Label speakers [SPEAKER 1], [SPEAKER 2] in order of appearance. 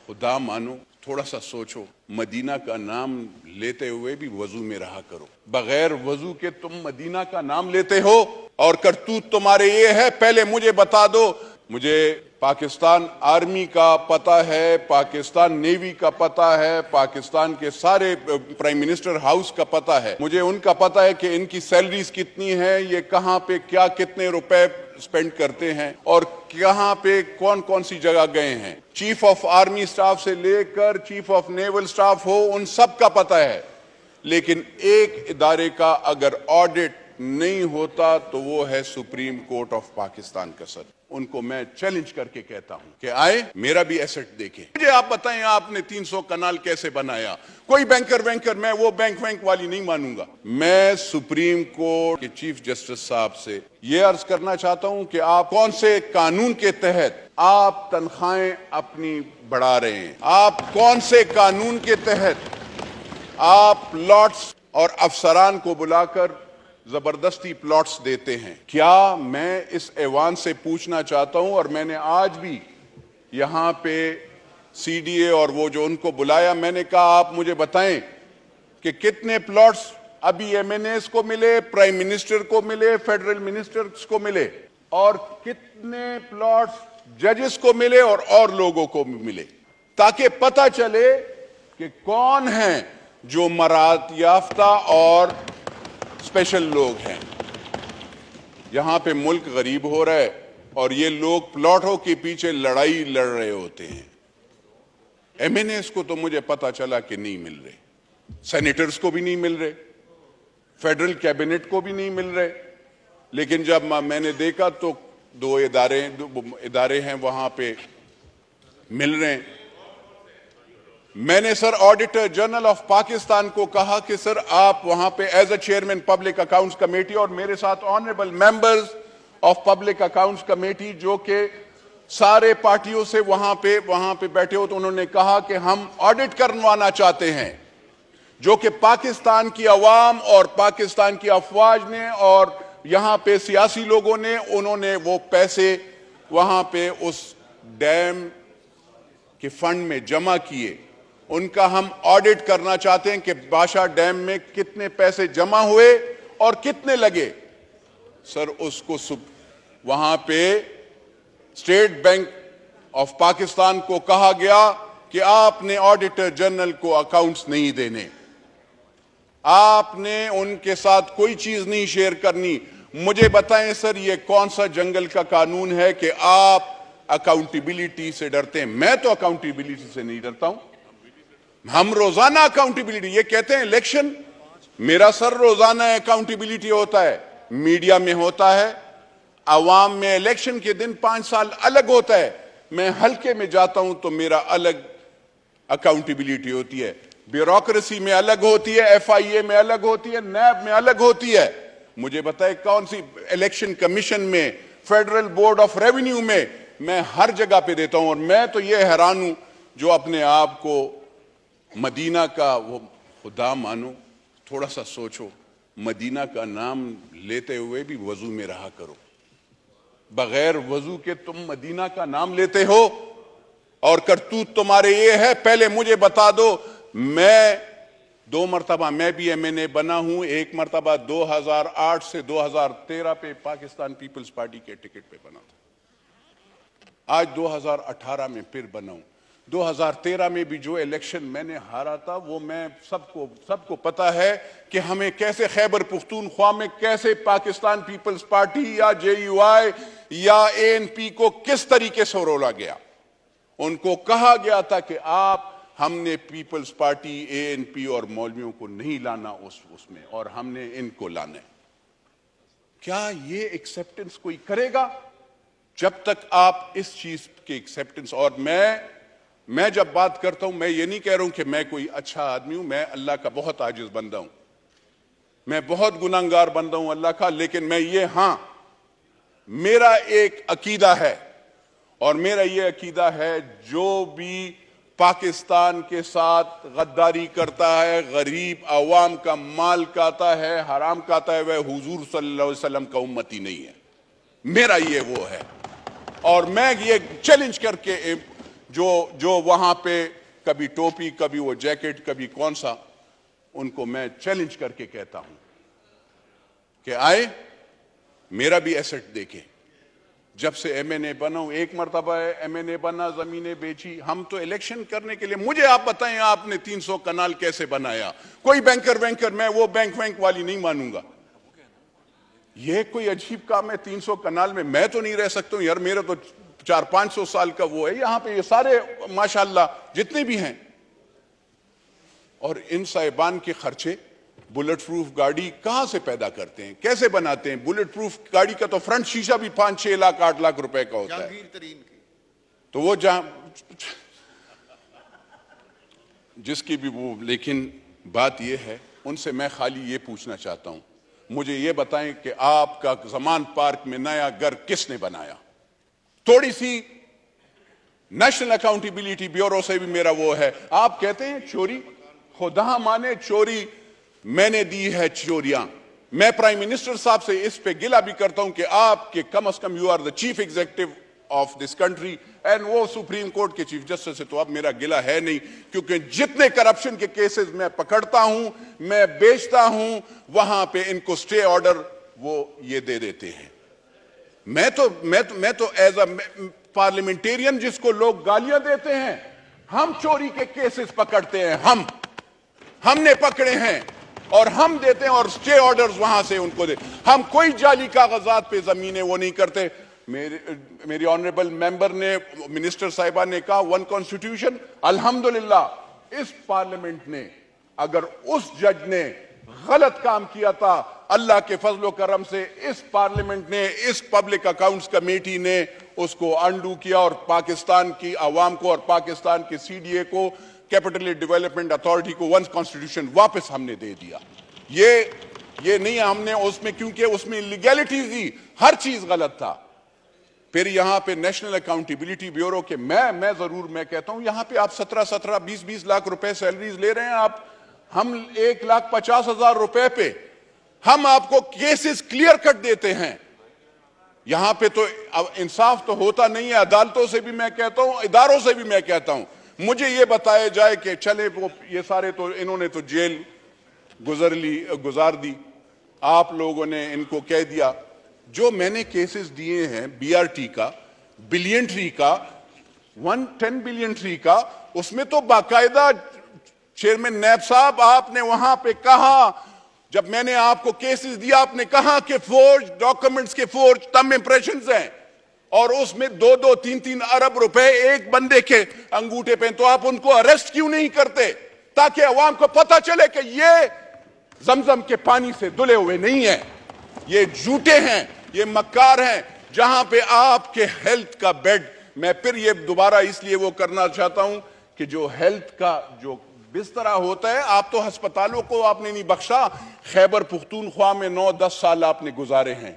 [SPEAKER 1] خدا مانو، تھوڑا سا سوچو، مدینہ کا نام لیتے ہوئے بھی وضو میں رہا کرو۔ بغیر وضو کے تم مدینہ کا نام لیتے ہو اور کرتوت تمہارے یہ ہے۔ پہلے مجھے بتا دو، مجھے پاکستان آرمی کا پتہ ہے، پاکستان نیوی کا پتہ ہے، پاکستان کے سارے پرائم منسٹر ہاؤس کا پتہ ہے، مجھے ان کا پتہ ہے کہ ان کی سیلریز کتنی ہیں، یہ کہاں پہ کیا کتنے روپے سپینڈ کرتے ہیں اور کہاں پہ کون کون سی جگہ گئے ہیں۔ چیف آف آرمی سٹاف سے لے کر چیف آف نیول سٹاف ہو، ان سب کا پتہ ہے۔ لیکن ایک ادارے کا اگر آڈٹ نہیں ہوتا تو وہ ہے سپریم کورٹ آف پاکستان کا سر۔ ان کو میں چیلنج کر کے کہتا ہوں کہ آئے میرا بھی ایسٹ دیکھیں، مجھے آپ بتائیں آپ نے 300 کنال کیسے بنایا۔ کوئی بینکر میں وہ بینک والی نہیں مانوں گا۔ میں سپریم کورٹ کے چیف جسٹس صاحب سے یہ عرض کرنا چاہتا ہوں کہ آپ کون سے قانون کے تحت آپ تنخواہیں اپنی بڑھا رہے ہیں، آپ کون سے قانون کے تحت آپ پلاٹس اور افسران کو بلا کر زبردستی پلاٹس دیتے ہیں۔ کیا میں اس ایوان سے پوچھنا چاہتا ہوں، اور میں نے آج بھی یہاں پہ سی ڈی اے اور وہ جو ان کو بلایا، میں نے کہا آپ مجھے بتائیں کہ کتنے پلاٹس ابھی ایم این ایز کو ملے، پرائم منسٹر کو ملے، فیڈرل منسٹرز کو ملے، اور کتنے پلاٹس ججز کو ملے اور لوگوں کو ملے، تاکہ پتہ چلے کہ کون ہیں جو مراعات یافتہ اور اسپیشل لوگ ہیں۔ یہاں پہ ملک غریب ہو رہا ہے اور یہ لوگ پلاٹوں کے پیچھے لڑائی لڑ رہے ہوتے ہیں۔ ایم این ایز کو تو مجھے پتا چلا کہ نہیں مل رہے، سینیٹرز کو بھی نہیں مل رہے، فیڈرل کیبنٹ کو بھی نہیں مل رہے، لیکن جب میں نے دیکھا تو دو ادارے ہیں وہاں پہ مل رہے ہیں۔ میں نے سر آڈیٹر جنرل آف پاکستان کو کہا کہ سر آپ وہاں پہ as a chairman public accounts committee, اور میرے ساتھ honourable members of public accounts committee جو کہ سارے پارٹیوں سے وہاں پہ بیٹھے ہو، تو انہوں نے کہا کہ ہم آڈٹ کروانا چاہتے ہیں، جو کہ پاکستان کی عوام اور پاکستان کی افواج نے اور یہاں پہ سیاسی لوگوں نے، انہوں نے وہ پیسے وہاں پہ اس ڈیم کے فنڈ میں جمع کیے، ان کا ہم آڈٹ کرنا چاہتے ہیں کہ بادشاہ ڈیم میں کتنے پیسے جمع ہوئے اور کتنے لگے۔ سر اس کو وہاں پہ اسٹیٹ بینک آف پاکستان کو کہا گیا کہ آپ نے آڈیٹر جنرل کو اکاؤنٹس نہیں دینے، آپ نے ان کے ساتھ کوئی چیز نہیں شیئر کرنی۔ مجھے بتائیں سر یہ کون سا جنگل کا قانون ہے کہ آپ اکاؤنٹیبلٹی سے ڈرتے ہیں؟ میں تو اکاؤنٹیبلٹی سے نہیں ڈرتا ہوں، ہم روزانہ اکاؤنٹیبلٹی، یہ کہتے ہیں الیکشن، میرا سر روزانہ اکاؤنٹیبلٹی ہوتا ہے، میڈیا میں ہوتا ہے، عوام میں الیکشن کے دن 5 سال الگ ہوتا ہے، میں حلقے میں جاتا ہوں تو میرا الگ اکاؤنٹیبلٹی ہوتی ہے، بیوروکریسی میں الگ ہوتی ہے، ایف آئی اے میں الگ ہوتی ہے، نیب میں الگ ہوتی ہے۔ مجھے بتائے کون سی الیکشن کمیشن میں، فیڈرل بورڈ آف ریونیو میں ہر جگہ پہ دیتا ہوں، اور میں تو یہ حیران ہوں جو اپنے آپ کو مدینہ کا وہ خدا مانو، تھوڑا سا سوچو، مدینہ کا نام لیتے ہوئے بھی وضو میں رہا کرو۔ بغیر وضو کے تم مدینہ کا نام لیتے ہو اور کرتوت تمہارے یہ ہے۔ پہلے مجھے بتا دو، میں 2 مرتبہ میں بھی ایم این اے بنا ہوں، 1 مرتبہ 2008 سے 2013 پہ پاکستان پیپلز پارٹی کے ٹکٹ پہ بنا تھا، آج 2018 میں پھر بنا ہوں۔ 2013 میں بھی جو الیکشن میں نے ہارا تھا وہ میں سب کو پتا ہے کہ ہمیں کیسے خیبر پختونخوا میں کیسے پاکستان پیپلز پارٹی یا جے یو آئی یا اے این پی کو کس طریقے سے رولا گیا۔ ان کو کہا گیا تھا کہ ہم نے پیپلز پارٹی، اے این پی اور مولویوں کو نہیں لانا اس میں، اور ہم نے ان کو لانا ہے۔ کیا یہ ایکسیپٹنس کوئی کرے گا؟ جب تک آپ اس چیز کی ایکسیپٹنس، اور میں جب بات کرتا ہوں میں یہ نہیں کہہ رہا ہوں کہ میں کوئی اچھا آدمی ہوں، میں اللہ کا بہت عاجز بندہ ہوں، میں بہت گناہگار بندہ ہوں اللہ کا، لیکن میں میرا ایک عقیدہ ہے، اور میرا یہ عقیدہ ہے جو بھی پاکستان کے ساتھ غداری کرتا ہے، غریب عوام کا مال کھاتا ہے، حرام کھاتا ہے، وہ حضور صلی اللہ علیہ وسلم کا امتی نہیں ہے۔ میرا یہ وہ ہے، اور میں یہ چیلنج کر کے جو وہاں پہ کبھی ٹوپی کبھی وہ جیکٹ کبھی کون سا، ان کو میں چیلنج کر کے کہتا ہوں کہ آئے میرا بھی ایسٹ دیکھیں. جب سے ایم این اے بنا ہوں، ایک مرتبہ ایم این اے بنا، زمینیں بیچی. ہم تو الیکشن کرنے کے لیے، مجھے آپ بتائیں آپ نے 300 کنال کیسے بنایا؟ کوئی بینکر میں وہ بینک والی نہیں مانوں گا. یہ کوئی عجیب کام ہے 300 کنال میں تو نہیں رہ سکتا ہوں یار، میرا تو 400-500 سال کا وہ ہے. یہاں پہ یہ سارے ماشاءاللہ جتنے بھی ہیں، اور ان صاحبان کے خرچے بلٹ پروف گاڑی کہاں سے پیدا کرتے ہیں، کیسے بناتے ہیں؟ بلٹ پروف گاڑی کا تو فرنٹ شیشہ بھی 5-6 لاکھ 8 لاکھ روپے کا ہوتا ہے. تو وہ جہاں جس کی بھی وہ، لیکن بات یہ ہے، ان سے میں خالی یہ پوچھنا چاہتا ہوں، مجھے یہ بتائیں کہ آپ کا زمان پارک میں نیا گھر کس نے بنایا؟ تھوڑی سی نیشنل اکاؤنٹیبلٹی بیورو سے بھی میرا وہ ہے. آپ کہتے ہیں چوری، خدا مانے چوری میں نے دی ہے چوریاں. میں پرائم منسٹر صاحب سے اس پہ گلہ بھی کرتا ہوں کہ آپ کے کم از کم you are the chief executive of this country and وہ سپریم کورٹ کے چیف جسٹس سے تو اب میرا گلہ ہے نہیں، کیونکہ جتنے کرپشن کے کیسز میں پکڑتا ہوں، میں بیچتا ہوں، وہاں پہ ان کو سٹے آرڈر وہ یہ دے دیتے ہیں. میں تو ایز اے پارلیمنٹیرین جس کو لوگ گالیاں دیتے ہیں، ہم چوری کے کیسز پکڑتے ہیں، ہم نے پکڑے ہیں اور ہم دیتے ہیں، اور سٹے آرڈرز وہاں سے ان کو دے. ہم کوئی جعلی کاغذات پہ زمینیں وہ نہیں کرتے. میری آنریبل ممبر نے، منسٹر صاحبہ نے کہا 1 کانسٹیٹیوشن. الحمدللہ اس پارلیمنٹ نے، اگر اس جج نے غلط کام کیا تھا، اللہ کے فضل و کرم سے اس پارلیمنٹ نے، اس پبلک اکاؤنٹس کمیٹی نے اس کو انڈو کیا، اور پاکستان کی عوام کو اور پاکستان کے سی ڈی اے کو، کیپٹل ڈیولپمنٹ اتھارٹی کو 1 کانسٹیٹیوشن واپس ہم نے دے دیا. یہ نہیں ہم نے اس میں، کیونکہ اس میں لیگیلٹی تھی، ہر چیز غلط تھا. پھر یہاں پہ نیشنل اکاؤنٹیبلٹی بیورو کے میں کہتا ہوں، یہاں پہ آپ 17 20 لاکھ روپے سیلریز لے رہے ہیں. ہم 1,50,000 روپے پہ ہم آپ کو کیسز کلیئر کٹ دیتے ہیں. یہاں پہ تو انصاف تو ہوتا نہیں ہے. عدالتوں سے بھی میں کہتا ہوں، اداروں سے بھی میں کہتا ہوں، مجھے یہ بتایا جائے کہ چلے وہ یہ سارے تو انہوں نے تو جیل گزار دی، آپ لوگوں نے ان کو کہہ دیا. جو میں نے کیسز دیے ہیں بی آر ٹی کا، بلین ٹری کا، 110 بلین ٹری کا، اس میں تو باقاعدہ چیئرمین نیب صاحب آپ نے وہاں پہ کہا، جب میں نے آپ کو کیسز دیا، آپ نے کہا کہ فورج ڈاکومنٹس کے فورج تم امپریشنز ہیں، اور اس میں 2-3 ارب روپے ایک بندے کے انگوٹھے پہ. تو آپ ان کو اریسٹ کیوں نہیں کرتے تاکہ عوام کو پتہ چلے کہ یہ زمزم کے پانی سے دھلے ہوئے نہیں ہیں، یہ جھوٹے ہیں، یہ مکار ہیں. جہاں پہ آپ کے ہیلتھ کا بیڈ، میں پھر یہ دوبارہ اس لیے وہ کرنا چاہتا ہوں کہ جو ہیلتھ کا جو بستر ہوتا ہے، آپ تو ہسپتالوں کو آپ نے نہیں بخشا. خیبر پختونخوا میں 9-10 سال آپ نے گزارے ہیں.